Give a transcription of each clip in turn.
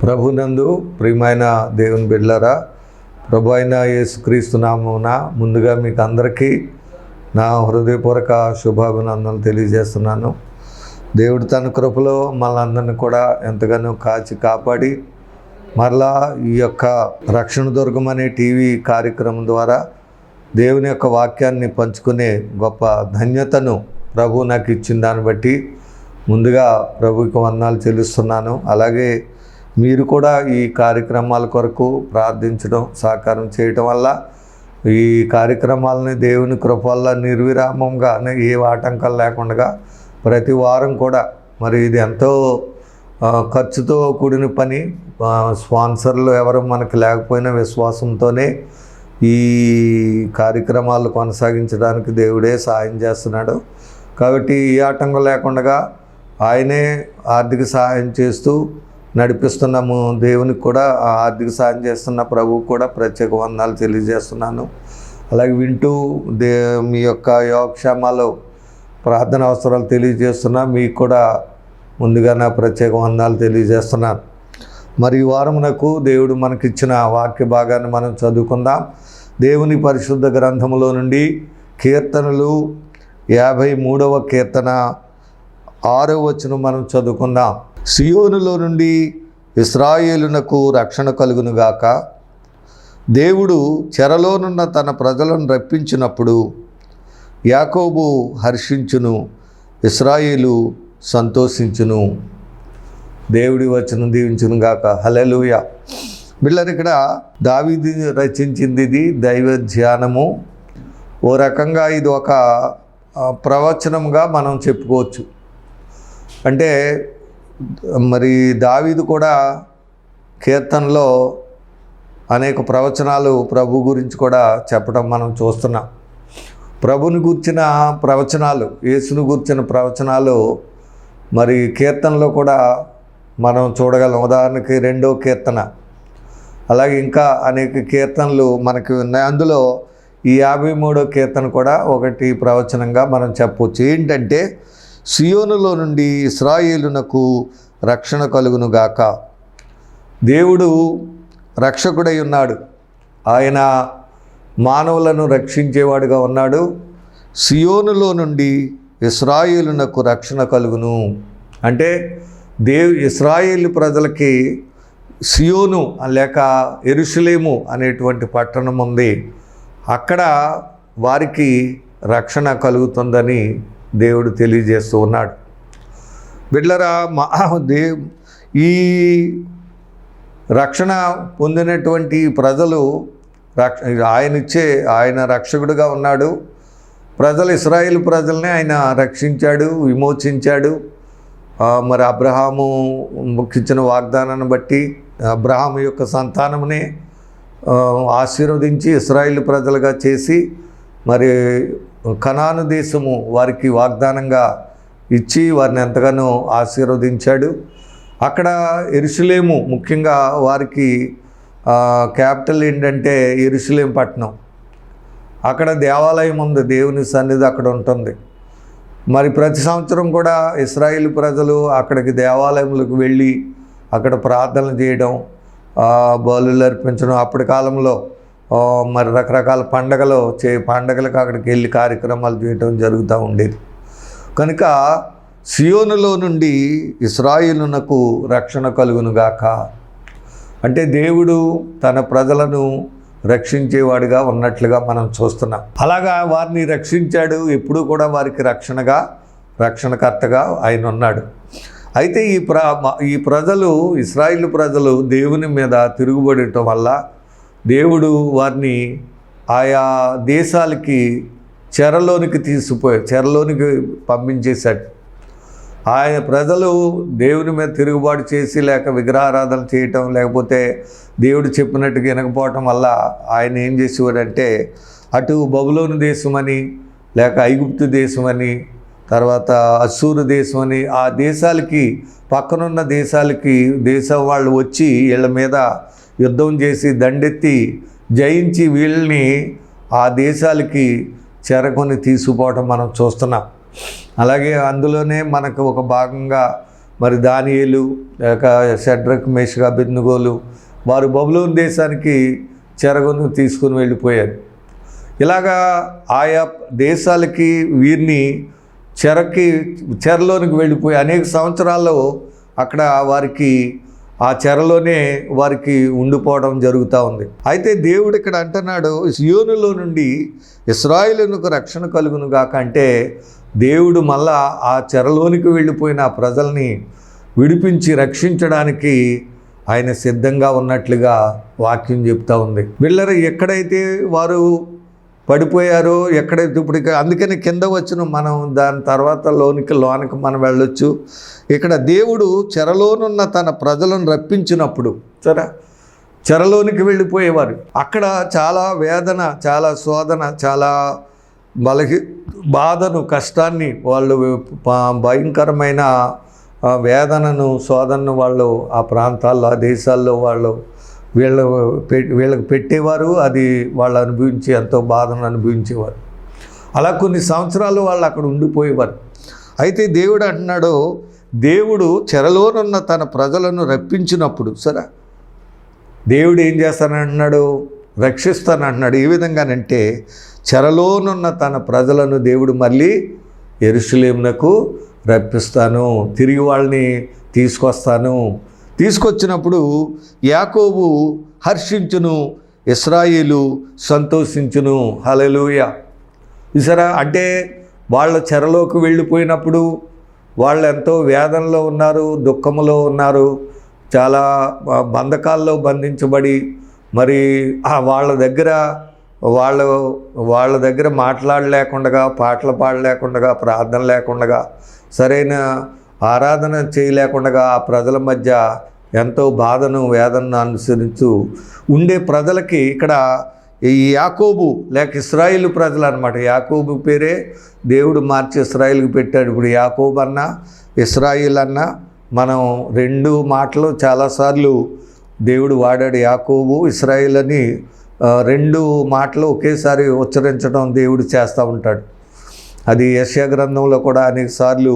ప్రభునందు ప్రియమైన దేవుని బిడ్డలారా, ప్రభు అయిన యేసుక్రీస్తు నామమున ముందుగా మీకు అందరికీ నా హృదయపూర్వక శుభాభినందనలు తెలియజేస్తున్నాను. దేవుడు తన కృపలో మనందరిని కూడా ఎంతగానో కాచి కాపాడి మరలా ఈ యొక్క రక్షణ దుర్గం అనే టీవీ కార్యక్రమం ద్వారా దేవుని యొక్క వాక్యాన్ని పంచుకునే గొప్ప ధన్యతను ప్రభు నాకు ఇచ్చిన దాన్ని బట్టి ముందుగా ప్రభుకి వందనాలు చెల్లిస్తున్నాను. అలాగే మీరు కూడా ఈ కార్యక్రమాల కొరకు ప్రార్థించడం, సహకారం చేయటం వల్ల ఈ కార్యక్రమాలని దేవుని కృప వల్ల నిర్విరామంగా ఏ ఆటంకాలు లేకుండా ప్రతి వారం కూడా, మరి ఇది ఎంతో ఖర్చుతో కూడిన పని, స్పాన్సర్లు ఎవరు మనకు లేకపోయినా విశ్వాసంతోనే ఈ కార్యక్రమాలు కొనసాగించడానికి దేవుడే సహాయం చేస్తున్నాడు. కాబట్టి ఈ ఆటంకం లేకుండా ఆయనే ఆర్థిక సహాయం చేస్తూ నడిపిస్తున్నాము. దేవునికి కూడా ఆర్థిక సహాయం చేస్తున్న ప్రభువు కూడా ప్రత్యేక వందనాలు తెలియజేస్తున్నాను. అలాగే వింటూ మీ యొక్క యోగక్షేమాలు ప్రార్థన అవసరాలు తెలియజేస్తున్నా మీకు కూడా ముందుగా నా ప్రత్యేక వందనాలు తెలియజేస్తున్నాను. మరి ఈ వారమునకు దేవుడు మనకిచ్చిన వాక్య భాగాన్ని మనం చదువుకుందాం. దేవుని పరిశుద్ధ గ్రంథములో నుండి కీర్తనలు 53వ కీర్తన 6వ వచనం మనం చదువుకుందాం. సియోనులో నుండి ఇశ్రాయేలునకు రక్షణ కలుగునుగాక. దేవుడు చెరలోనున్న తన ప్రజలను రప్పించినప్పుడు యాకోబు హర్షించును, ఇశ్రాయేలు సంతోషించును. దేవుడి వచనం దీవించునుగాక. హల్లెలూయా. బిళ్ళని ఇక్కడ దావీదు రచించింది. ఇది దైవ ధ్యానము. ఓ రకంగా ఇది ఒక ప్రవచనంగా మనం చెప్పుకోవచ్చు. అంటే మరి దావీదు కూడా కీర్తనలో అనేక ప్రవచనాలు ప్రభు గురించి కూడా చెప్పడం మనం చూస్తున్నాం. ప్రభుని గురించిన ప్రవచనాలు, యేసుని గురించిన ప్రవచనాలు మరి కీర్తనలో కూడా మనం చూడగలం. ఉదాహరణకి 2వ కీర్తన, అలాగే ఇంకా అనేక కీర్తనలు మనకి ఉన్నాయి. అందులో ఈ 53వ కీర్తన కూడా ఒకటి ప్రవచనంగా మనం చెప్పవచ్చు. ఏంటంటే, సియోనులో నుండి ఇశ్రాయేలునకు రక్షణ కలుగునుగాక. దేవుడు రక్షకుడై ఉన్నాడు. ఆయన మానవులను రక్షించేవాడుగా ఉన్నాడు. సియోనులో నుండి ఇశ్రాయేలునకు రక్షణ కలుగును అంటే ఇశ్రాయేలు ప్రజలకి సియోను లేక యెరూషలేము అనేటువంటి పట్టణం ఉంది. అక్కడ వారికి రక్షణ కలుగుతుందని దేవుడు తెలియజేస్తూ ఉన్నాడు. బిడ్డలారా, ఈ రక్షణ పొందినటువంటి ప్రజలు ఆయన రక్షకుడుగా ఉన్నాడు. ఇశ్రాయేలు ప్రజల్ని ఆయన రక్షించాడు, విమోచించాడు. మరి అబ్రహాము ఇచ్చిన వాగ్దానాన్ని బట్టి అబ్రహాము యొక్క సంతానమునే ఆశీర్వదించి ఇశ్రాయేలు ప్రజలుగా చేసి మరి కనాను దేశము వారికి వాగ్దానంగా ఇచ్చి వారిని ఎంతగానో ఆశీర్వదించాడు. అక్కడ యెరూషలేము ముఖ్యంగా వారికి క్యాపిటల్ ఏంటంటే యెరూషలేం పట్టణం. అక్కడ దేవాలయం ఉంది, దేవుని సన్నిధి అక్కడ ఉంటుంది. మరి ప్రతి సంవత్సరం కూడా ఇశ్రాయేలు ప్రజలు అక్కడికి దేవాలయంలోకి వెళ్ళి అక్కడ ప్రార్థనలు చేయడం, బలులు అర్పించడం. అప్పటి కాలంలో మరి రకరకాల పండగలకు అక్కడికి వెళ్ళి కార్యక్రమాలు చేయడం జరుగుతూ ఉండేది. కనుక సియోనులో నుండి ఇశ్రాయేలునకు రక్షణ కలుగునుగాక అంటే దేవుడు తన ప్రజలను రక్షించేవాడిగా ఉన్నట్లుగా మనం చూస్తున్నాం. అలాగా వారిని రక్షించాడు. ఎప్పుడూ కూడా వారికి రక్షణకర్తగా ఆయన ఉన్నాడు. అయితే ఈ ప్రజలు, ఇశ్రాయేలు ప్రజలు దేవుని మీద తిరుగుబడటం వల్ల దేవుడు వారిని ఆయా దేశాలకి చెరలోనికి పంపించేశాడు. ఆయన ప్రజలు దేవుని మీద తిరుగుబాటు చేసి లేక విగ్రహారాధన చేయటం, లేకపోతే దేవుడు చెప్పినట్టుగా వినకపోవటం వల్ల ఆయన ఏం చేసేవాడంటే అటు బబులోను దేశమని, లేక ఐగుప్తు దేశమని, తర్వాత అస్సూరు దేశమని ఆ దేశాలకి, పక్కనున్న దేశం వాళ్ళు వచ్చి వీళ్ళ మీద యుద్ధం చేసి దండెత్తి జయించి వీళ్ళని ఆ దేశాలకి చెరకొని తీసుకుపోవటం మనం చూస్తున్నాం. అలాగే అందులోనే మనకు ఒక భాగంగా మరి దానియేలు లేక షడ్రక్ మేషక్ అబేద్నెగోలు వారు బబులోను దేశానికి చెరగను తీసుకుని వెళ్ళిపోయారు. ఇలాగా ఆయా దేశాలకి వీరిని చెరలోనికి వెళ్ళిపోయి అనేక సంవత్సరాల్లో అక్కడ వారికి ఆ చెరలోనే వారికి ఉండిపోవడం జరుగుతూ ఉంది. అయితే దేవుడు ఇక్కడ అంటున్నాడు, సియోనులో నుండి ఇశ్రాయేలునకు రక్షణ కలుగును గాక అంటే దేవుడు మళ్ళా ఆ చెరలోనికి వెళ్ళిపోయిన ఆ ప్రజల్ని విడిపించి రక్షించడానికి ఆయన సిద్ధంగా ఉన్నట్లుగా వాక్యం చెప్తా ఉంది. వీళ్ళరు ఎక్కడైతే వారు పడిపోయారో, ఎక్కడైతే ఇప్పుడు అందుకని కింద వచ్చిన మనం దాని తర్వాత లోనికి మనం వెళ్ళొచ్చు. ఇక్కడ దేవుడు చెరలోనున్న తన ప్రజలను రప్పించినప్పుడు చెరలోనికి వెళ్ళిపోయేవారు. అక్కడ చాలా వేదన, చాలా శోధన, చాలా బాధను, కష్టాన్ని వాళ్ళు భయంకరమైన వేదనను, శోధనను వాళ్ళు ఆ ప్రాంతాల్లో, ఆ దేశాల్లో వాళ్ళు వీళ్ళకి పెట్టేవారు. అది వాళ్ళు అనుభవించి ఎంతో బాధను అనుభవించేవారు. అలా కొన్ని సంవత్సరాలు వాళ్ళు అక్కడ ఉండిపోయేవారు. అయితే దేవుడు అంటున్నాడు, దేవుడు చెరలోనున్న తన ప్రజలను రప్పించినప్పుడు దేవుడు ఏం చేస్తానంటున్నాడు? రక్షిస్తానంటున్నాడు. ఏ విధంగానంటే చెరలోనున్న తన ప్రజలను దేవుడు మళ్ళీ యెరూషలేమునకు రప్పిస్తాను, తిరిగి వాళ్ళని తీసుకొచ్చినప్పుడు యాకోబు హర్షించును, ఇశ్రాయేలు సంతోషించును. హల్లెలూయా. చూసారా, అంటే వాళ్ళ చెరలోకి వెళ్ళిపోయినప్పుడు వాళ్ళు ఎంతో వేదనలో ఉన్నారు, దుఃఖంలో ఉన్నారు, చాలా బంధకాల్లో బంధించబడి మరి వాళ్ళ దగ్గర మాట్లాడలేకుండా, పాటలు పాడలేకుండా, ప్రార్థన లేకుండా, సరైన ఆరాధన చేయలేకుండా ఆ ప్రజల మధ్య ఎంతో బాధను, వేదనను అనుసరిస్తూ ఉండే ప్రజలకి ఇక్కడ ఈ యాకోబు లేక ఇశ్రాయేలు ప్రజలు అనమాట. యాకోబు పేరే దేవుడు మార్చి ఇశ్రాయేలుకి పెట్టాడు. ఇప్పుడు యాకోబు అన్న, ఇశ్రాయేల్ అన్న, మనం రెండు మాటలు చాలాసార్లు దేవుడు వాడాడు. యాకోబు, ఇశ్రాయేల్ అని రెండు మాటలు ఒకేసారి ఉచ్చరించడం దేవుడు చేస్తూ ఉంటాడు. అది యెషయా గ్రంథంలో కూడా అనేక సార్లు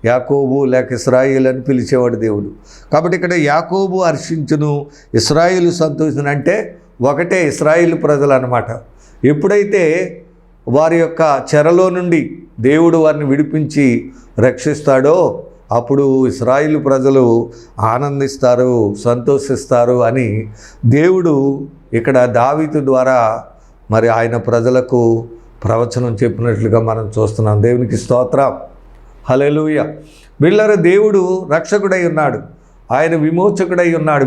యాకోబు లేక ఇశ్రాయేల్ అని పిలిచేవాడు దేవుడు. కాబట్టి ఇక్కడ యాకోబు హర్షించును, ఇశ్రాయేలు సంతోషించును అంటే ఒకటే ఇశ్రాయేలు ప్రజలు అన్నమాట. ఎప్పుడైతే వారి యొక్క చెరలో నుండి దేవుడు వారిని విడిపించి రక్షిస్తాడో అప్పుడు ఇశ్రాయేలు ప్రజలు ఆనందిస్తారు, సంతోషిస్తారు అని దేవుడు ఇక్కడ దావీదు ద్వారా మరి ఆయన ప్రజలకు ప్రవచనం చెప్పినట్లుగా మనం చూస్తున్నాం. దేవునికి స్తోత్రం. హల్లెలూయా. వీళ్ళ దేవుడు రక్షకుడై ఉన్నాడు, ఆయన విమోచకుడై ఉన్నాడు,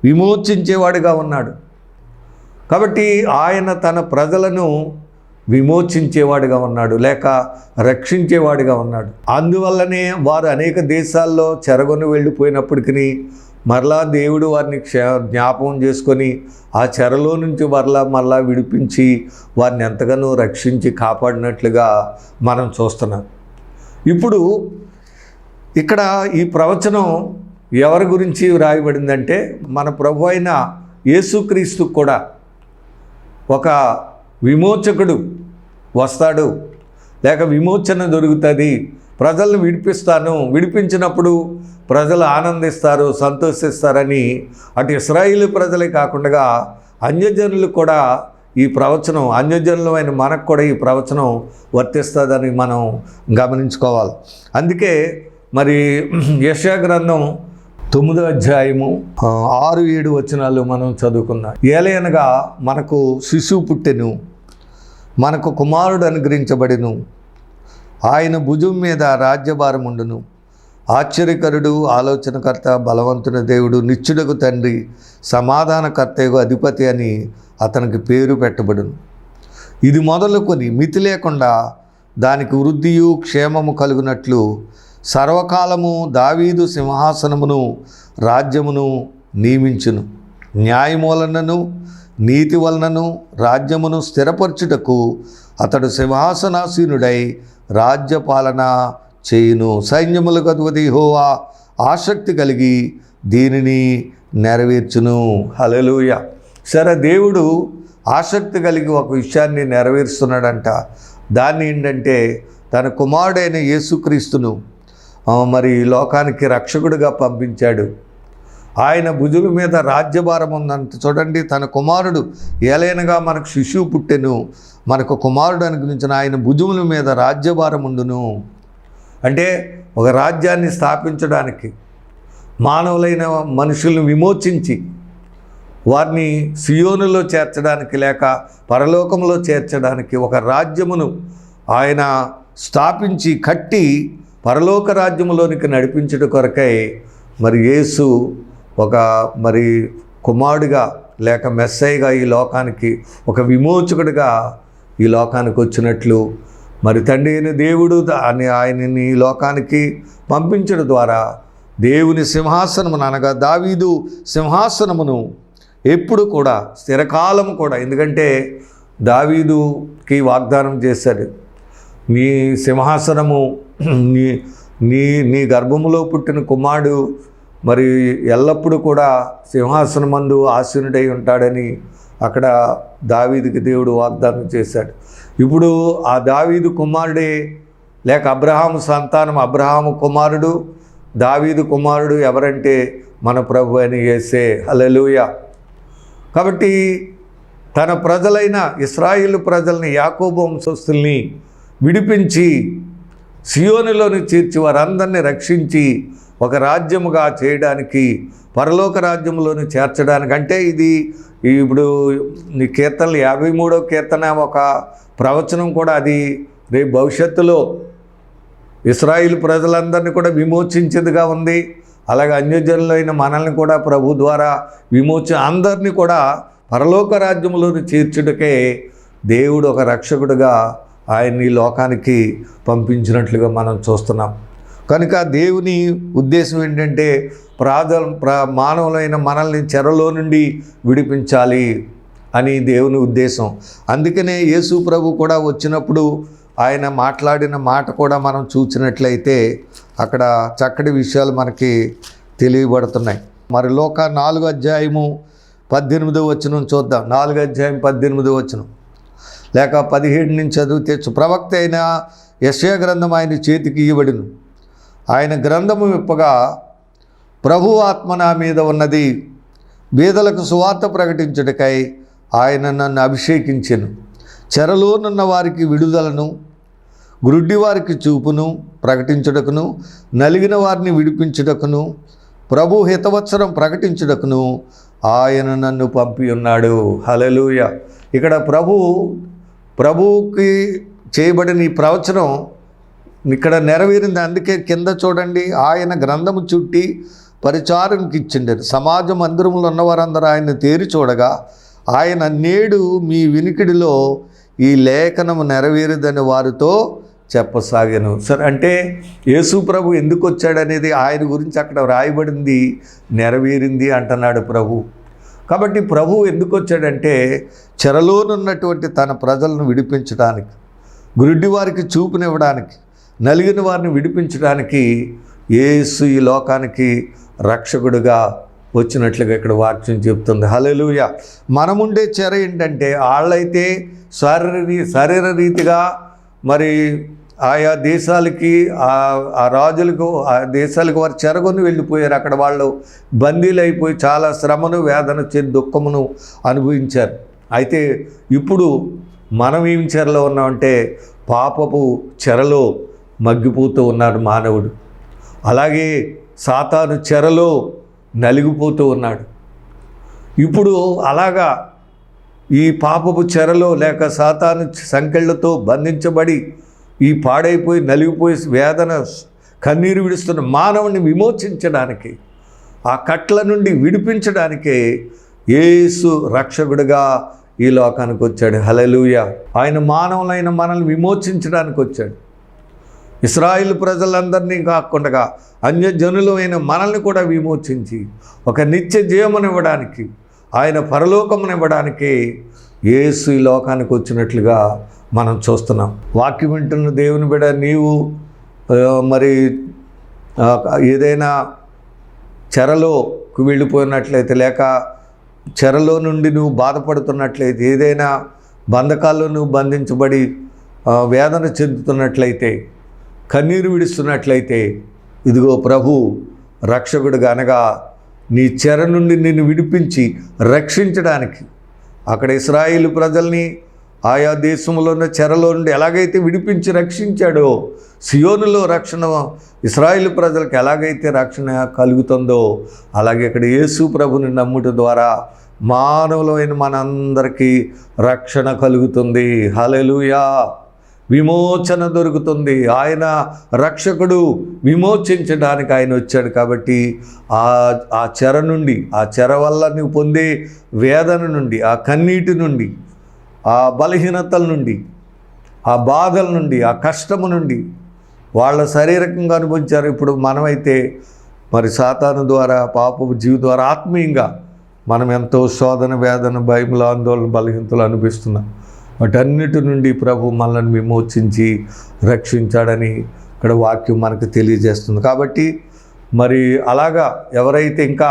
విమోచించేవాడుగా ఉన్నాడు. కాబట్టి ఆయన తన ప్రజలను విమోచించేవాడుగా ఉన్నాడు, లేక రక్షించేవాడుగా ఉన్నాడు. అందువల్లనే వారు అనేక దేశాల్లో చెరగొని వెళ్ళిపోయినప్పటికీ మరలా దేవుడు వారిని జ్ఞాపకం చేసుకొని ఆ చెరలో నుంచి మరలా విడిపించి వారిని ఎంతగానో రక్షించి కాపాడినట్లుగా మనం చూస్తున్నాం. ఇప్పుడు ఇక్కడ ఈ ప్రవచనం ఎవరి గురించి వ్రాయబడిందంటే మన ప్రభు అయిన యేసుక్రీస్తు కూడా ఒక విమోచకుడు వస్తాడు, లేక విమోచన దొరుకుతుంది, ప్రజలను విడిపించినప్పుడు ప్రజలు ఆనందిస్తారు, సంతోషిస్తారని అటు ఇశ్రాయేలు ప్రజలే కాకుండా అన్యజనులు కూడా ఈ ప్రవచనం, అన్యజనులమైన మనకు కూడా ఈ ప్రవచనం వర్తిస్తుందని మనం గమనించుకోవాలి. అందుకే మరి యెషయా గ్రంథం 9వ అధ్యాయము 6-7 వచనాలు మనం చదువుకుందాం. ఏలయనగా మనకు శిశువు పుట్టెను, మనకు కుమారుడు అనుగ్రహించబడెను, ఆయన భుజం మీద రాజ్యభారం ఉండును. ఆశ్చర్యకరుడు, ఆలోచనకర్త, బలవంతుని దేవుడు, నిత్యుడకు తండ్రి, సమాధానకర్తయగు అధిపతి అని అతనికి పేరు పెట్టబడును. ఇది మొదలుకొని మితి లేకుండా దానికి వృద్ధియు క్షేమము కలుగునట్లు సర్వకాలము దావీదు సింహాసనమును రాజ్యమును నియమించును. న్యాయము వలనను నీతి వలనను రాజ్యమును స్థిరపరచుటకు అతడు సింహాసనాసీనుడై రాజ్యపాలన చేయును. సైన్యములకు అధిపతి యెహోవా ఆసక్తి కలిగి దీనిని నెరవేర్చును. హల్లెలూయా. సరే, దేవుడు ఆసక్తి కలిగి ఒక విషయాన్ని నెరవేరుస్తున్నాడంట. దాన్ని ఏంటంటే తన కుమారుడైన యేసుక్రీస్తును మరి ఈ లోకానికి రక్షకుడిగా పంపించాడు. ఆయన భుజుల మీద రాజ్యభారం ఉందంట. చూడండి, తన కుమారుడు ఏలైనగా మనకు శిశువు పుట్టెను, మనకు కుమారుడు అనుగ్రహించిన ఆయన భుజముల మీద రాజ్యభారం ఉండును. అంటే ఒక రాజ్యాన్ని స్థాపించడానికి, మానవులైన మనుషులను విమోచించి వారిని సియోనులో చేర్చడానికి లేక పరలోకంలో చేర్చడానికి ఒక రాజ్యమును ఆయన స్థాపించి కట్టి పరలోక రాజ్యములోనికి నడిపించడం కొరకై మరి యేసు ఒక మరి కుమారుడిగా లేక మెస్సయ్యగా ఈ లోకానికి, ఒక విమోచకుడిగా ఈ లోకానికి వచ్చినట్లు మరి తండ్రి అయిన దేవుడు ఆయనని ఈ లోకానికి పంపించడం ద్వారా దేవుని సింహాసనమును అనగా దావీదు సింహాసనమును ఎప్పుడు కూడా స్థిరకాలం కూడా, ఎందుకంటే దావీదుకి వాగ్దానం చేశాడు, నీ సింహాసనము నీ నీ నీ గర్భములో పుట్టిన కుమారుడు మరి ఎల్లప్పుడూ కూడా సింహాసనమందు ఆసీనుడై ఉంటాడని అక్కడ దావీదుకి దేవుడు వాగ్దానం చేశాడు. ఇప్పుడు ఆ దావీదు కుమారుడే లేక అబ్రహాము సంతానం, అబ్రహాము కుమారుడు దావీదు కుమారుడు ఎవరంటే మన ప్రభు అని యేసే. హల్లెలూయా. కాబట్టి తన ప్రజలైన ఇశ్రాయేలు ప్రజల్ని, యాకోబు వంశస్థుల్ని విడిపించి సియోనులోని చేర్చి వారందరినీ రక్షించి ఒక రాజ్యముగా చేయడానికి, పరలోక రాజ్యంలోని చేర్చడానికి. అంటే ఇది ఇప్పుడు నీ కీర్తనలు 53వ కీర్తన ఒక ప్రవచనం కూడా, అది రేపు భవిష్యత్తులో ఇశ్రాయేలు ప్రజలందరినీ కూడా విమోచించేదిగా ఉంది. అలాగే అన్యజనులైన మనల్ని కూడా ప్రభు ద్వారా అందరినీ కూడా పరలోక రాజ్యంలోని చేర్చుటకే దేవుడు ఒక రక్షకుడిగా ఆయన్ని లోకానికి పంపించినట్లుగా మనం చూస్తున్నాం. కనుక దేవుని ఉద్దేశం ఏంటంటే మానవులైన మనల్ని చెరలో నుండి విడిపించాలి అని దేవుని ఉద్దేశం. అందుకనే యేసు ప్రభు కూడా వచ్చినప్పుడు ఆయన మాట్లాడిన మాట కూడా మనం చూసినట్లయితే అక్కడ చక్కటి విషయాలు మనకి తెలియబడుతున్నాయి. మరి లోక 4వ అధ్యాయము 18వ వచనం చూద్దాం. 4వ అధ్యాయం 18వ వచనం లేక 17 నుంచి చదివితే, ప్రవక్త అయిన యెషయా గ్రంథం ఆయన చేతికి ఇవ్వబడిను. ఆయన గ్రంథము విప్పగా, ప్రభు ఆత్మ నా మీద ఉన్నది, బీదలకు సువార్త ప్రకటించుటకై ఆయన నన్ను అభిషేకించెను. చెరలోనున్న వారికి విడుదలను, గురుడ్డి వారికి చూపును ప్రకటించుటకును, నలిగిన వారిని విడిపించుటకును, ప్రభు హితవత్సరం ప్రకటించుటకును ఆయన నన్ను పంపి ఉన్నాడు. హల్లెలూయా. ఇక్కడ ప్రభువుకి చేయబడిన ఈ ప్రవచనం ఇక్కడ నెరవేరింది. అందుకే కింద చూడండి, ఆయన గ్రంథము చుట్టి పరిచారంకి ఇచ్చిండారు. సమాజ మందిరంలో ఉన్నవారందరూ ఆయన తేరి చూడగా, ఆయన నేడు మీ వినికిడిలో ఈ లేఖనము నెరవేరుదని వారితో చెప్పసాగాను. సరే, అంటే యేసు ప్రభు ఎందుకు వచ్చాడనేది ఆయన గురించి అక్కడ రాయబడింది, నెరవేరింది అంటున్నాడు ప్రభు. కాబట్టి ప్రభు ఎందుకు వచ్చాడంటే చెరలోనున్నటువంటి తన ప్రజలను విడిపించడానికి, గురుడ్డి వారికి చూపునివ్వడానికి, నలిగిన వారిని విడిపించడానికి యేసు ఈ లోకానికి రక్షకుడుగా వచ్చినట్లుగా ఇక్కడ వాక్యం చెప్తుంది. హల్లెలూయా. మనముండే చెర ఏంటంటే, వాళ్ళైతే శరీర రీతిగా మరి ఆయా దేశాలకి, ఆ రాజులకు, ఆ దేశాలకు వారు చెరగొని వెళ్ళిపోయారు. అక్కడ వాళ్ళు బందీలు అయిపోయి చాలా శ్రమను, వేదన, దుఃఖమును అనుభవించారు. అయితే ఇప్పుడు మనం ఏం చెరలో ఉన్నామంటే పాపపు చెరలో మగ్గిపోతూ ఉన్నాడు మానవుడు. అలాగే సాతాను చెరలో నలిగిపోతూ ఉన్నాడు. ఇప్పుడు అలాగా ఈ పాపపు చెరలో లేక సాతాను సంకెళ్లతో బంధించబడి ఈ పాడైపోయి నలిగిపోయి వేదన కన్నీరు విడుస్తున్న మానవుని విమోచించడానికి, ఆ కట్ల నుండి విడిపించడానికే యేసు రక్షకుడిగా ఈ లోకానికి వచ్చాడు. హల్లెలూయా. ఆయన మానవులైన మనల్ని విమోచించడానికి వచ్చాడు. ఇశ్రాయేలు ప్రజలందరినీ కాకుండా అన్యజనులైన మనల్ని కూడా విమోచించి ఒక నిత్య జీవమునివ్వడానికి, ఆయన పరలోకమునివ్వడానికి యేసు ఈ లోకానికి వచ్చినట్లుగా మనం చూస్తున్నాం. వాక్యం వింటున్న దేవుని బిడ్డ, నీవు మరి ఏదైనా చెరలోకి వెళ్ళిపోయినట్లయితే, లేక చెరలో నుండి నువ్వు బాధపడుతున్నట్లయితే, ఏదైనా బంధకాల్లో నువ్వు బంధించబడి వేదన చెందుతున్నట్లయితే, కన్నీరు విడుస్తున్నట్లయితే, ఇదిగో ప్రభు రక్షకుడుగా అనగా నీ చెర నుండి నిన్ను విడిపించి రక్షించడానికి, అక్కడ ఇశ్రాయేలు ప్రజల్ని ఆయా దేశంలో ఉన్న చెరలో నుండి ఎలాగైతే విడిపించి రక్షించాడో, సియోనులో రక్షణ ఇశ్రాయేలు ప్రజలకు ఎలాగైతే రక్షణ కలుగుతుందో, అలాగే ఇక్కడ యేసు ప్రభుని నమ్ముట ద్వారా మానవులైన మనందరికీ రక్షణ కలుగుతుంది. హల్లెలూయా. విమోచన దొరుకుతుంది. ఆయన రక్షకుడు, విమోచించడానికి ఆయన వచ్చాడు. కాబట్టి ఆ చెర నుండి, ఆ చెర వల్ల నువ్వు పొందే వేదన నుండి, ఆ కన్నీటి నుండి, ఆ బలహీనతల నుండి, ఆ బాధల నుండి, ఆ కష్టము నుండి వాళ్ళ శారీరకంగా అనుభవించారు. ఇప్పుడు మనమైతే మరి సాతాను ద్వారా, పాపపు జీవి ద్వారా ఆత్మీయంగా మనం ఎంతో శోధన, వేదన, భయములు, ఆందోళన, బలహీనతలు అనిపిస్తున్నాం. వాటన్నిటి నుండి ప్రభు మనల్ని విమోచించి రక్షించాడని ఇక్కడ వాక్యం మనకు తెలియజేస్తుంది. కాబట్టి మరి అలాగా ఎవరైతే ఇంకా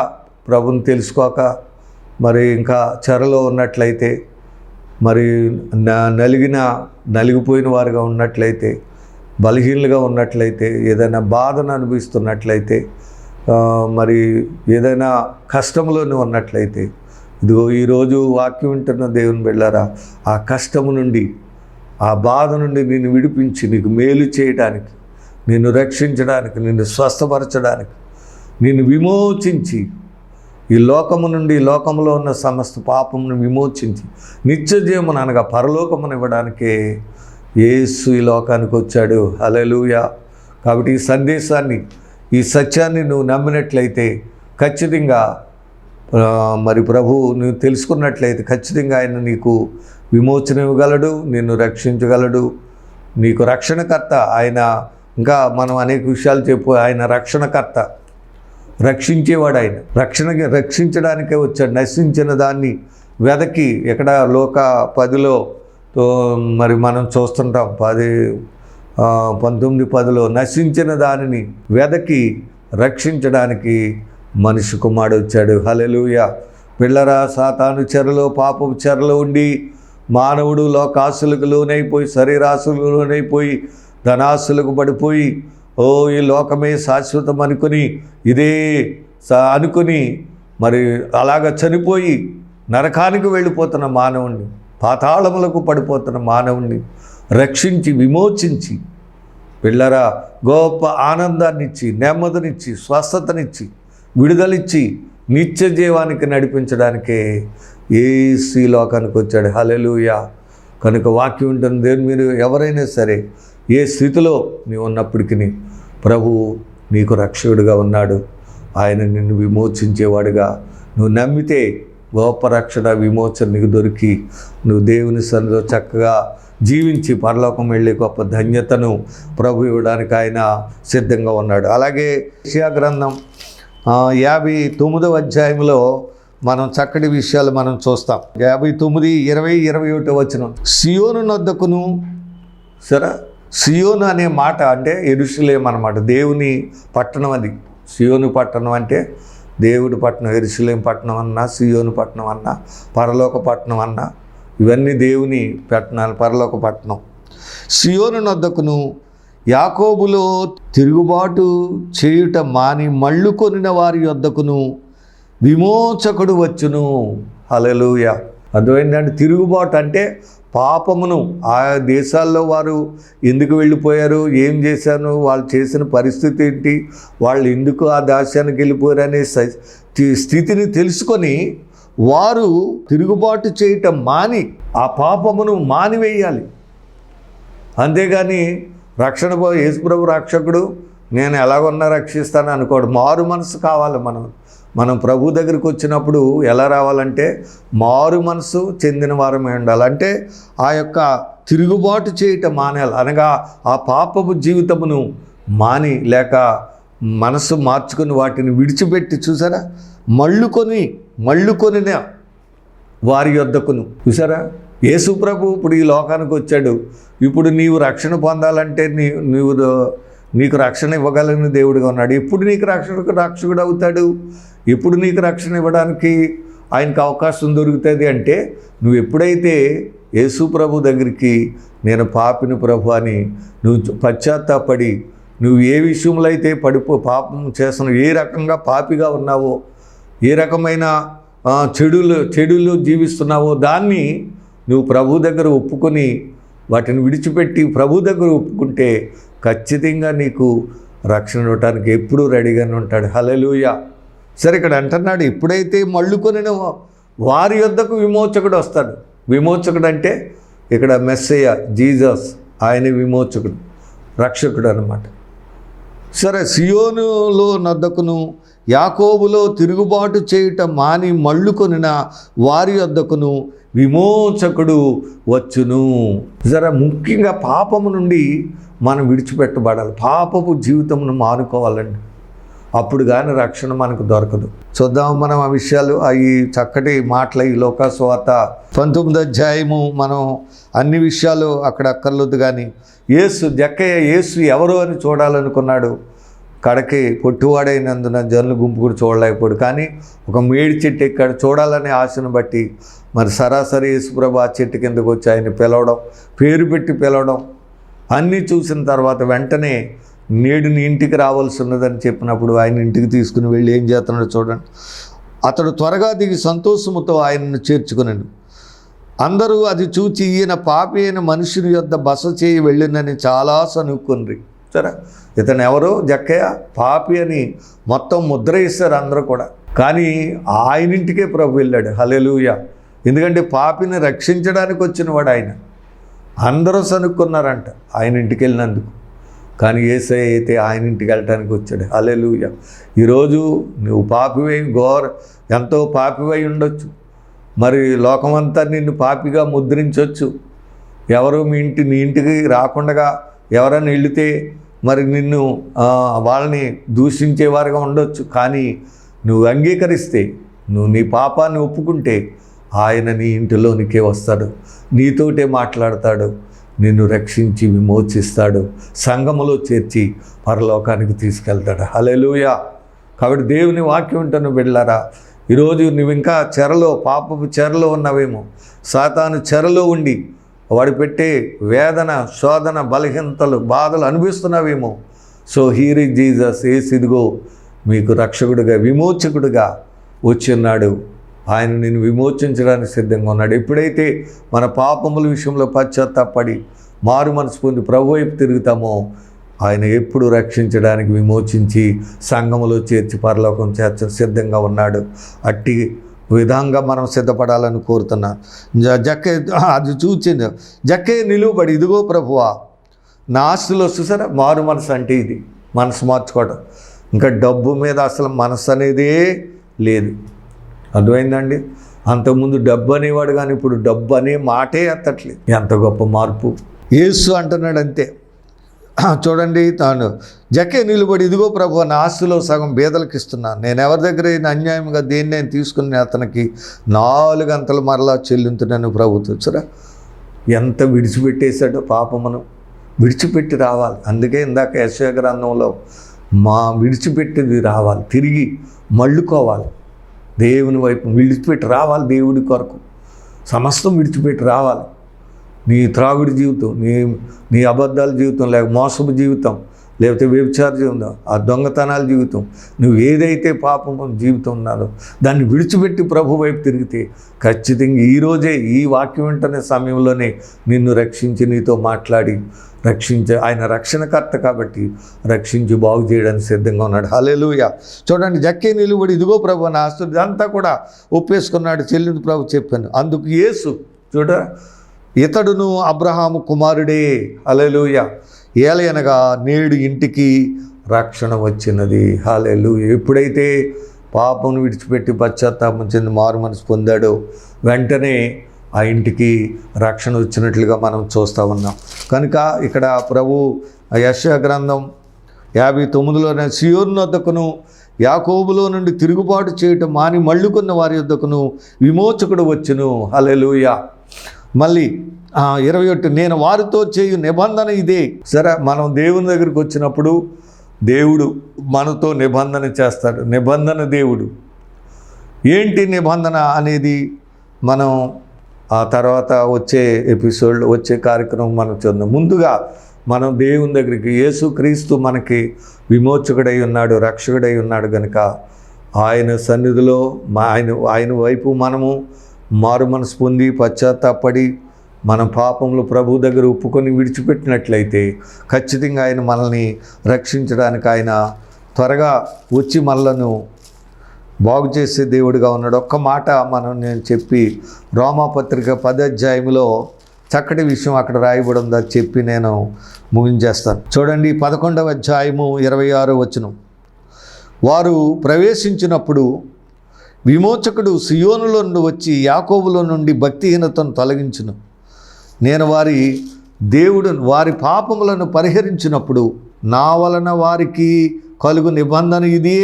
ప్రభుని తెలుసుకోక మరి ఇంకా చెరలో ఉన్నట్లయితే, మరి నలిగిపోయిన వారుగా ఉన్నట్లయితే, బలహీనలుగా ఉన్నట్లయితే, ఏదైనా బాధను అనుభవిస్తున్నట్లయితే, మరి ఏదైనా కష్టంలోనే ఉన్నట్లయితే, ఇదిగో ఈరోజు వాక్యం వింటున్న దేవుని బిడ్డలారా, ఆ కష్టము నుండి, ఆ బాధ నుండి నిన్ను విడిపించి నీకు మేలు చేయడానికి, నిన్ను రక్షించడానికి, నిన్ను స్వస్థపరచడానికి, నిన్ను విమోచించి ఈ లోకము నుండి, లోకంలో ఉన్న సమస్త పాపమును విమోచించి నిత్య జీవమును అనగా పరలోకమును ఇవ్వడానికే యేసు ఈ లోకానికి వచ్చాడు. హల్లెలూయా. కాబట్టి ఈ సందేశాన్ని, ఈ సత్యాన్ని నువ్వు నమ్మినట్లయితే ఖచ్చితంగా మరి ప్రభు నువ్వు తెలుసుకున్నట్లయితే ఖచ్చితంగా ఆయన నీకు విమోచన ఇవ్వగలడు, నిన్ను రక్షించగలడు. నీకు రక్షణకర్త ఆయన. ఇంకా మనం అనేక విషయాలు ఆయన రక్షణకర్త, రక్షించేవాడు. ఆయన రక్షించడానికే వచ్చాడు. నశించిన దాన్ని వెదకి, ఎక్కడ లోక 10లో మరి మనం చూస్తుంటాం, 19:10 నశించిన దానిని వెదకి రక్షించడానికి మనిషి కుమారుడు వచ్చాడు. హల్లెలూయా. పిల్లరా, సాతాను చెరలో, పాపపు చెరలో ఉండి మానవుడు లోకాశులకు లోనైపోయి, శరీరాశులకు లోనైపోయి, ధనాశులకు పడిపోయి, ఈ లోకమే శాశ్వతం అనుకుని, ఇదే అనుకుని మరి అలాగ చనిపోయి నరకానికి వెళ్ళిపోతున్న మానవుణ్ణి, పాతాళములకు పడిపోతున్న మానవుణ్ణి రక్షించి, విమోచించి, పిల్లరా గొప్ప ఆనందాన్నిచ్చి, నెమ్మదినిచ్చి, స్వస్థతనిచ్చి, విడుదలిచ్చి నిత్య జీవానికి నడిపించడానికే యేసు ఈ లోకానికి వచ్చాడు. హల్లెలూయా. కనుక వాక్యం ఉంటుంది, దేవుని మీరు ఎవరైనా సరే ఏ స్థితిలో నీవు ఉన్నప్పటికీ ప్రభు నీకు రక్షకుడిగా ఉన్నాడు. ఆయన నిన్ను విమోచించేవాడుగా నువ్వు నమ్మితే గొప్ప రక్షణ, విమోచన నీకు దొరికి నువ్వు దేవుని సన్నిధిలో చక్కగా జీవించి పరలోకం వెళ్ళే గొప్ప ధన్యతను ప్రభు ఇవ్వడానికి ఆయన సిద్ధంగా ఉన్నాడు. అలాగే యెషయా గ్రంథం 59వ అధ్యాయంలో మనం చక్కటి విషయాలు మనం చూస్తాం. 59, 20, 21 వచనం. సియోను నొద్దకును, సరే సియోను అనే మాట అంటే యెరూషలేము అన్నమాట, దేవుని పట్టణం. అది సియోను పట్టణం అంటే దేవుడి పట్టణం. యెరూషలేము పట్టణం అన్నా, సియోను పట్టణం అన్నా, పరలోక పట్టణం అన్నా, ఇవన్నీ దేవుని పట్టణాలు, పరలోక పట్టణం. సియోను నొద్దకును, యాకోబులో తిరుగుబాటు చేయుట మాని మళ్ళు కొనిన వారి యొద్దకును విమోచకుడు వచ్చును. హల్లెలూయా. అర్థమైందంటే తిరుగుబాటు అంటే పాపమును, ఆయా దేశాల్లో వారు ఎందుకు వెళ్ళిపోయారు, ఏం చేశాను, వాళ్ళు చేసిన పరిస్థితి ఏంటి, వాళ్ళు ఎందుకు ఆ దాస్యానికి వెళ్ళిపోయారు అనే స్థితిని తెలుసుకొని వారు తిరుగుబాటు చేయటం మాని ఆ పాపమును మానివేయాలి. అంతేగాని రక్షణ యేసుప్రభు రక్షకుడు, నేను ఎలాగొన్నా రక్షిస్తాను అనుకోడు. మారు మనసు కావాలి. మనం ప్రభు దగ్గరికి వచ్చినప్పుడు ఎలా రావాలంటే మారు మనసు చెందిన వారమే ఉండాలి. అంటే ఆ యొక్క తిరుగుబాటు చేయటం మానేయాలి. అనగా ఆ పాపపు జీవితమును మాని, లేక మనసు మార్చుకుని వాటిని విడిచిపెట్టి, చూసారా, మళ్ళు కొనిన వారి యొద్దకును. చూసారా, యేసు ప్రభు ఇప్పుడు ఈ లోకానికి వచ్చాడు. ఇప్పుడు నీవు రక్షణ పొందాలంటే నీకు రక్షణ ఇవ్వగలిగిన దేవుడిగా ఉన్నాడు. ఎప్పుడు నీకు రక్షకుడు అవుతాడు? ఎప్పుడు నీకు రక్షణ ఇవ్వడానికి ఆయనకు అవకాశం దొరుకుతుంది అంటే నువ్వు ఎప్పుడైతే యేసు ప్రభు దగ్గరికి నేను పాపిని ప్రభు అని నువ్వు పశ్చాత్తాపడి నువ్వు ఏ విషయంలో అయితే పాపం చేస్తున్నావు, ఏ రకంగా పాపిగా ఉన్నావో, ఏ రకమైన చెడులు జీవిస్తున్నావో దాన్ని నువ్వు ప్రభు దగ్గర ఒప్పుకొని వాటిని విడిచిపెట్టి ప్రభు దగ్గర ఒప్పుకుంటే ఖచ్చితంగా నీకు రక్షణ ఇవ్వటానికి ఎప్పుడూ రెడీగానే ఉంటాడు. హల్లెలూయా. సరే, ఇక్కడ అంటున్నాడు, ఎప్పుడైతే మళ్ళుకొనిన వారి యొద్దకు విమోచకుడు వస్తాడు. విమోచకుడు అంటే ఇక్కడ మెస్సయ్య, జీసస్, ఆయన విమోచకుడు, రక్షకుడు అన్నమాట. సరే, సియోనులో నొద్దకును యాకోబులో తిరుగుబాటు చేయుట మాని మళ్ళుకొనిన వారి యొద్దకును విమోచకుడు వచ్చును. సరే, ముఖ్యంగా పాపము నుండి మనం విడిచిపెట్టబడాలి. పాపపు జీవితమును మానుకోవాలండి. అప్పుడు కానీ రక్షణ మనకు దొరకదు. చూద్దాం మనం ఆ విషయాలు, అవి చక్కటి మాటలు. ఈ లోకాసు వార్త 19వ అధ్యాయము మనం అన్ని విషయాలు అక్కడ అక్కర్లేదు. కానీ జక్కయ్య యేసు ఎవరు అని చూడాలనుకున్నాడు. కడకి పొట్టివాడైనందున జనులు గుంపు కూడా చూడలేకపోయాడు. కానీ ఒక మేడి చెట్టు ఎక్కడ చూడాలనే ఆశను బట్టి మరి సరాసరి యేసుప్రభు ఆ చెట్టు కిందకు వచ్చి ఆయన పిలవడం, పేరు పెట్టి పిలవడం అన్నీ చూసిన తర్వాత వెంటనే నేడు నీ ఇంటికి రావాల్సి ఉన్నదని చెప్పినప్పుడు ఆయన ఇంటికి తీసుకుని వెళ్ళి ఏం చేస్తున్నాడో చూడండి. అతడు త్వరగా దిగి సంతోషముతో ఆయనను చేర్చుకున్నాడు. అందరూ అది చూచి ఈయన పాపి అయిన మనుషుని యొద్ద బస చేయి వెళ్ళిందని చాలా సనుక్కొండ్రి. సరే, ఇతను ఎవరో జక్కయ్య పాపి అని మొత్తం ముద్ర ఇస్తారు అందరూ కూడా. కానీ ఆయన ఇంటికే ప్రభు వెళ్ళాడు. హల్లెలూయా. ఎందుకంటే పాపిని రక్షించడానికి వచ్చినవాడు ఆయన. అందరూ సనుక్కున్నారంట ఆయన ఇంటికి వెళ్ళినందుకు. కానీ యేసయ్య అయితే ఆయన ఇంటికి వెళ్ళటానికి వచ్చాడు. హల్లెలూయా. ఈరోజు నువ్వు పాపివై ఎంతో పాపివై ఉండొచ్చు. మరి లోకమంతా నిన్ను పాపిగా ముద్రించవచ్చు. ఎవరు నీ ఇంటికి రాకుండా ఎవరైనా వెళితే మరి నిన్ను వాళ్ళని దూషించేవారుగా ఉండొచ్చు. కానీ నువ్వు అంగీకరిస్తే, నువ్వు నీ పాపాన్ని ఒప్పుకుంటే ఆయన నీ ఇంటిలోనికే వస్తాడు, నీతోటే మాట్లాడతాడు, నిన్ను రక్షించి విమోచిస్తాడు, సంఘములో చేర్చి పరలోకానికి తీసుకెళ్తాడు. హల్లెలూయా. కాబట్టి దేవుని వాక్యం ఉంటను బిడ్డలారా, ఈరోజు నువ్వు ఇంకా పాపపు చెరలో ఉన్నావేమో, సాతాను చెరలో ఉండి వాడు పెట్టే వేదన, శోధన, బలహీనతలు, బాధలు అనిపిస్తున్నావేమో. So here is Jesus. ఇదిగో మీకు రక్షకుడిగా, విమోచకుడిగా వచ్చి ఉన్నాడు. ఆయన నిన్ను విమోచించడానికి సిద్ధంగా ఉన్నాడు. ఎప్పుడైతే మన పాపముల విషయంలో పశ్చాత్తాపడి మారు మనసు పొంది ప్రభు వైపు తిరుగుతామో ఆయన ఎప్పుడు రక్షించడానికి, విమోచించి సంఘములో చేర్చి పరలోకం చేర్చ సిద్ధంగా ఉన్నాడు. అట్టి విధంగా మనం సిద్ధపడాలని కోరుతున్నాను. అది చూచింది జక్కే నిలువబడి, ఇదిగో ప్రభువా నా ఆస్తులు. చూసారా, మారు మనసు అంటే ఇది, మనసు మార్చుకోవడం. ఇంకా డబ్బు మీద అసలు మనసు అనేదే లేదు. అర్థమైందండి? అంతకుముందు డబ్బు అనేవాడు, కానీ ఇప్పుడు డబ్బు అనే మాటే ఎత్తట్లేదు. ఎంత గొప్ప మార్పు. యేసు అంటున్నాడు అంతే. చూడండి, తాను జక్కే నిలబడి, ఇదిగో ప్రభు నా ఆస్తిలో సగం బీదలకు ఇస్తున్నాను. నేను ఎవరి దగ్గర అన్యాయంగా దేన్ని నేను తీసుకుని అతనికి 4 అంతలు మరలా చెల్లించున్నాను ప్రభుత్వం. చూరా ఎంత విడిచిపెట్టేశాడో పాపమును. విడిచిపెట్టి రావాలి. అందుకే ఇందాక యెషయా గ్రంథంలో విడిచిపెట్టేది రావాలి, తిరిగి మళ్ళుకోవాలి, దేవుని వైపు విడిచిపెట్టి రావాలి. దేవుడి కొరకు సమస్తం విడిచిపెట్టి రావాలి. నీ త్రాగుడి జీవితం, నీ అబద్ధాల జీవితం, లేక మోసపు జీవితం, లేకపోతే వ్యభిచార జీవితం, ఆ దొంగతనాల జీవితం, నువ్వు ఏదైతే పాపం జీవితం ఉన్నదో దాన్ని విడిచిపెట్టి ప్రభు వైపు తిరిగితే ఖచ్చితంగా ఈరోజే ఈ వాక్యం వెంటనే సమయంలోనే నిన్ను రక్షించి, నీతో మాట్లాడి ఆయన రక్షణకర్త కాబట్టి రక్షించి బాగు చేయడానికి సిద్ధంగా ఉన్నాడు. హల్లెలూయా. చూడండి, జక్కే నిలువడి, ఇదిగో ప్రభు నా ఆస్తి, ఇదంతా కూడా ఒప్పేసుకున్నాడు. చెల్లింది ప్రభు చెప్పాను. అందుకు యేసు ఇతడును అబ్రహాము కుమారుడే. హల్లెలూయా. ఏలయనగా నేడు ఇంటికి రక్షణ వచ్చినది. హల్లెలూయా. ఎప్పుడైతే పాపను విడిచిపెట్టి పశ్చాత్తాపం చెంది మారు మనసు పొందాడో వెంటనే ఆ ఇంటికి రక్షణ వచ్చినట్లుగా మనం చూస్తూ ఉన్నాం. కనుక ఇక్కడ ప్రభు యెషయా గ్రంథం 59లోనే సియోను వద్దకును యాకోబులో నుండి తిరుగుబాటు చేయటం మాని మళ్ళుకున్న వారి వద్దకును విమోచకుడు వచ్చును. హల్లెలూయా. మళ్ళీ 21, నేను వారితో చేయు నిబంధన ఇదే. సరే, మనం దేవుని దగ్గరికి వచ్చినప్పుడు దేవుడు మనతో నిబంధన చేస్తాడు. నిబంధన దేవుడు. ఏంటి నిబంధన అనేది మనం ఆ తర్వాత వచ్చే ఎపిసోడ్లో, వచ్చే కార్యక్రమం మనం చూద్దాం. ముందుగా మనం దేవుని దగ్గరికి, యేసుక్రీస్తు మనకి విమోచకుడై ఉన్నాడు, రక్షకుడై ఉన్నాడు కనుక ఆయన సన్నిధిలో ఆయన వైపు మనము మారు మనసు పొంది పశ్చాత్తాపడి మన పాపములు ప్రభు దగ్గర ఒప్పుకొని విడిచిపెట్టినట్లయితే ఖచ్చితంగా ఆయన మనల్ని రక్షించడానికి ఆయన త్వరగా వచ్చి మనలను బాగు చేసే దేవుడిగా ఉన్నాడు. ఒక్క మాట నేను చెప్పి రోమాపత్రిక 10వ అధ్యాయంలో చక్కటి విషయం అక్కడ రాయబడి ఉందా చెప్పి నేను ముగించేస్తాను. చూడండి, 11వ అధ్యాయము 26వ వచనం. వారు ప్రవేశించినప్పుడు విమోచకుడు సియోనులో నుండి వచ్చి యాకోబులో నుండి భక్తిహీనతను తొలగించును. నేను వారి పాపములను పరిహరించినప్పుడు నా వలన వారికి కలుగు నిబంధన ఇదే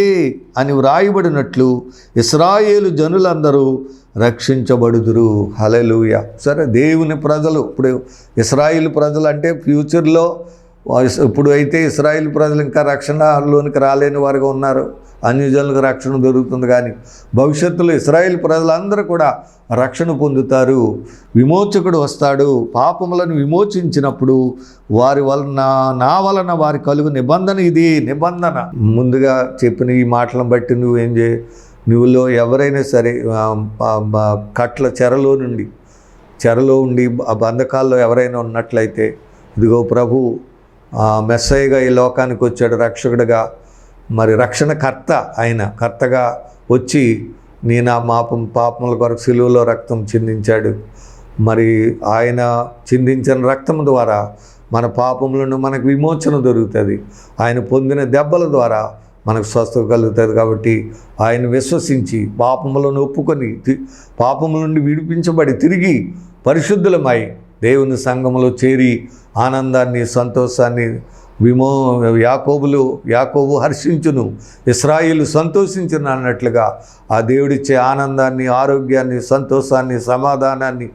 అని వ్రాయబడినట్లు ఇశ్రాయేలు జనులందరూ రక్షించబడుదురు. హల్లెలూయా. సరే, దేవుని ప్రజలు, ఇప్పుడు ఇశ్రాయేలు ప్రజలు అంటే ఫ్యూచర్లో, ఇప్పుడు అయితే ఇశ్రాయేలు ప్రజలు ఇంకా రక్షణలోనికి రాలేని వారుగా ఉన్నారు, అన్యజనులకు రక్షణ దొరుకుతుంది. కానీ భవిష్యత్తులో ఇశ్రాయేలు ప్రజలందరూ కూడా రక్షణ పొందుతారు. విమోచకుడు వస్తాడు. పాపములను విమోచించినప్పుడు నా వలన వారి కలుగు నిబంధన ఇది. నిబంధన ముందుగా చెప్పిన ఈ మాటలను బట్టి నువ్వులో ఎవరైనా సరే కట్ల చెరలో ఉండి ఆ బంధకాల్లో ఎవరైనా ఉన్నట్లయితే, ఇదిగో ప్రభు మెస్సయ్యగా ఈ లోకానికి వచ్చాడు, రక్షకుడిగా, మరి రక్షణకర్త, ఆయన కర్తగా వచ్చి నా పాపముల కొరకు సిలువలో రక్తం చిందించాడు. మరి ఆయన చిందించిన రక్తం ద్వారా మన పాపములను మనకు విమోచన దొరుకుతుంది. ఆయన పొందిన దెబ్బల ద్వారా మనకు స్వస్థత కలుగుతుంది. కాబట్టి ఆయన విశ్వసించి పాపములను ఒప్పుకొని పాపముల నుండి విడిపించబడి తిరిగి పరిశుద్ధులమై దేవుని సంఘములో చేరి ఆనందాన్ని, సంతోషాన్ని యాకోబు హర్షించును, ఇశ్రాయేలు సంతోషించును అన్నట్లుగా ఆ దేవుడిచ్చే ఆనందాన్ని, ఆరోగ్యాన్ని, సంతోషాన్ని, సమాధానాన్ని,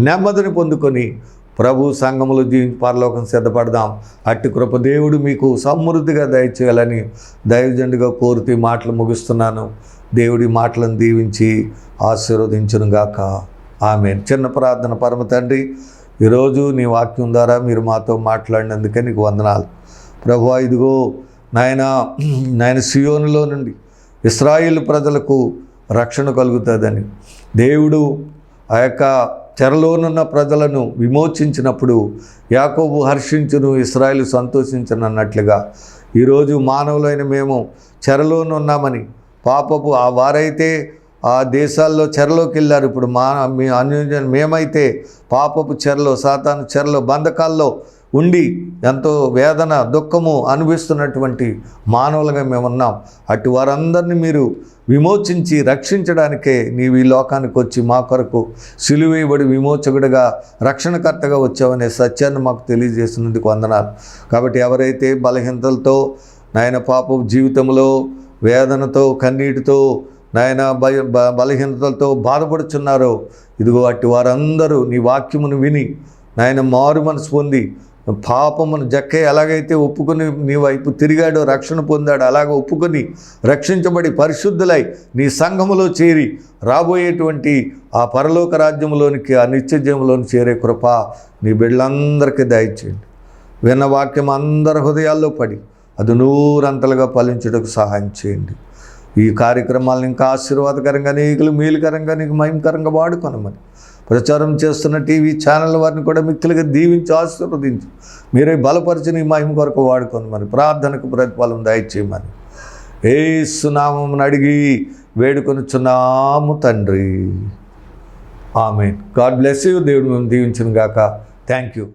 నెమ్మదిని పొందుకొని ప్రభు సంఘములో జీవించి పరలోకం సిద్ధపడదాం. అట్టి కృప దేవుడు మీకు సమృద్ధిగా దయచేయాలని దైవజనుడిగా కోరుతూ మాటలు ముగిస్తున్నాను. దేవుడి మాటలను దీవించి ఆశీర్వదించును గాక. ఆమేన్. చిన్న ప్రార్థన. పరమ తండ్రి, ఈరోజు నీ వాక్యం ద్వారా మీరు మాతో మాట్లాడినందుకే నీకు వందనాలు ప్రభువా. ఇదిగో నాయన సియోనులో నుండి ఇశ్రాయేలు ప్రజలకు రక్షణ కలుగుతుందని దేవుడు ఆ యొక్క చెరలోనున్న ప్రజలను విమోచించినప్పుడు యాకోబు హర్షించును, ఇశ్రాయేలు సంతోషించును అన్నట్లుగా ఈరోజు మానవులైన మేము చెరలోనున్నామని, పాపపు వారైతే ఆ దేశాల్లో చెరలోకి వెళ్ళారు. ఇప్పుడు మేమైతే పాపపు చెరలో, సాతాను చెరలో, బంధకాల్లో ఉండి ఎంతో వేదన, దుఃఖము అనుభవిస్తున్నటువంటి మానవులుగా మేమున్నాం. అటు వారందరినీ మీరు విమోచించి రక్షించడానికే నీవు ఈ లోకానికి వచ్చి మా కొరకు సిలువేయబడి విమోచకుడిగా, రక్షణకర్తగా వచ్చావనే సత్యాన్ని మాకు తెలియజేసినందుకు వందనాలు. కాబట్టి ఎవరైతే బలహీనతలతో నాయన పాపపు జీవితంలో వేదనతో, కన్నీటితో, నాయన బలహీనతలతో బాధపడుచున్నారో, ఇదిగో అట్టి వారందరూ నీ వాక్యమును విని నాయన మారు మనసు పొంది పాపమును జక్కయ్య ఎలాగైతే ఒప్పుకొని నీ వైపు తిరిగాడో, రక్షణ పొందాడు, అలాగ ఒప్పుకొని రక్షించబడి పరిశుద్ధులై నీ సంఘములో చేరి రాబోయేటువంటి ఆ పరలోక రాజ్యంలోనికి, ఆ నిత్యజీవంలోనికి చేరే కృప నీ బిడ్డలందరికీ దయచేయండి. విన్న వాక్యం అందరి హృదయాల్లో పడి అది నూరంతలుగా ఫలించుటకు సహాయం చేయండి. ఈ కార్యక్రమాలను ఇంకా ఆశీర్వాదకరంగా, నీకు మేలుకరంగా, నీకు మహిమకరంగా వాడుకొనమని ప్రచారం చేస్తున్న టీవీ ఛానల్ వారిని కూడా మిక్కిలిగా దీవించి ఆశీర్వదించి మీరే బలపరిచి నీ మహిమ కొరకు వాడుకొనమని, ప్రార్థనకు ప్రతిఫలం దయచేయమని యేసు నామమున అడిగి వేడుకొనుచున్నాము తండ్రి. ఆమేన్. God bless you. దేవుడు మేము దీవించును గాక. Thank you.